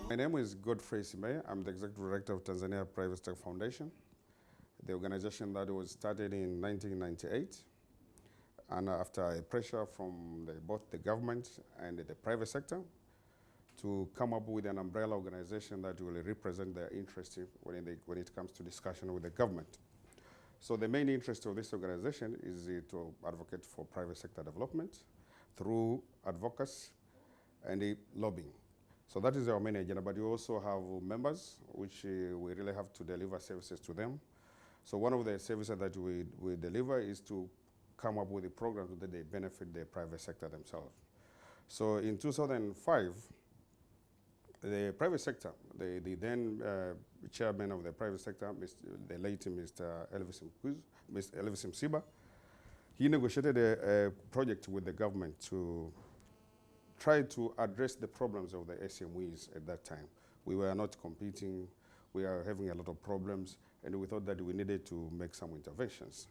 My name is Godfrey Simbeye. I'm the Executive Director of Tanzania Private Sector Foundation, the organization that was started in 1998. And after a pressure from both the government and the private sector to come up with an umbrella organization that will represent their interests when it comes to discussion with the government. So the main interest of this organization is to advocate for private sector development through advocacy and lobbying. So that is our main agenda, but we also have members which we really have to deliver services to them. So one of the services that we deliver is to come up with a program that they benefit the private sector themselves. So in 2005, the private sector, the then chairman of the private sector, the late Mr. Elvis Simbeye, he negotiated a project with the government to try to address the problems of the SMEs at that time. We were not competing, we were having a lot of problems, and we thought that we needed to make some interventions.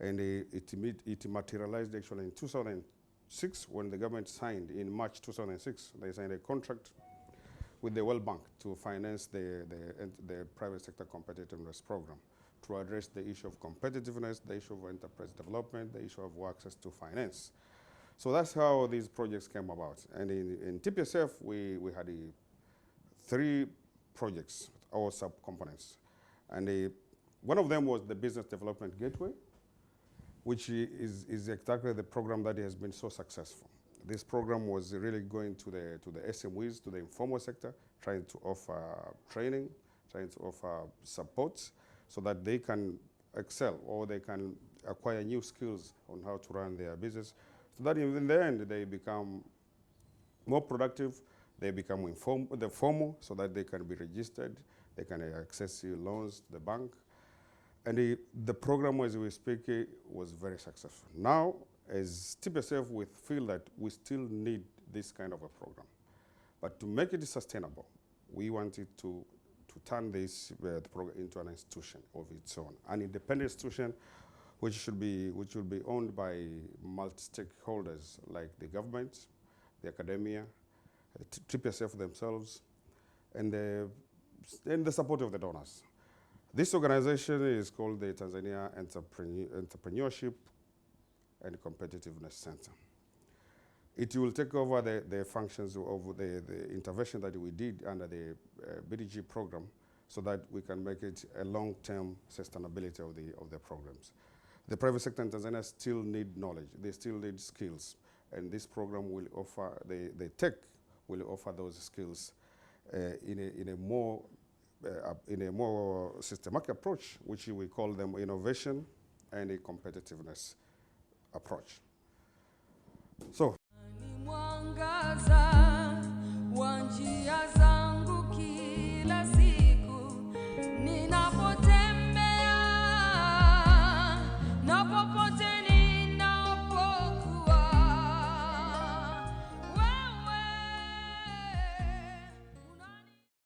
And it materialized actually in 2006 when the government signed, in March 2006, they signed a contract with the World Bank to finance the private sector competitiveness program to address the issue of competitiveness, the issue of enterprise development, the issue of access to finance. So that's how these projects came about. And in TPSF, we had 3 projects, our sub-components. And one of them was the Business Development Gateway, which is exactly the program that has been so successful. This program was really going to the SMEs, to the informal sector, trying to offer training, trying to offer support so that they can excel or they can acquire new skills on how to run their business, so that in the end they become more productive, they become formal so that they can be registered, they can access loans to the bank. And the program, as we speak, was very successful. Now, as TPSF, we feel that we still need this kind of a program. But to make it sustainable, we wanted to turn this program into an institution of its own, an independent institution which will be owned by multi-stakeholders like the government, the academia, the TPSF themselves, and the support of the donors. This organization is called the Tanzania Entrepreneurship and Competitiveness Center. It will take over the functions of the intervention that we did under the BDG program so that we can make it a long-term sustainability of the programs. The private sector in Tanzania still need knowledge, they still need skills, and this program will offer, the tech will offer those skills in a more systematic approach, which we call them innovation and a competitiveness approach. So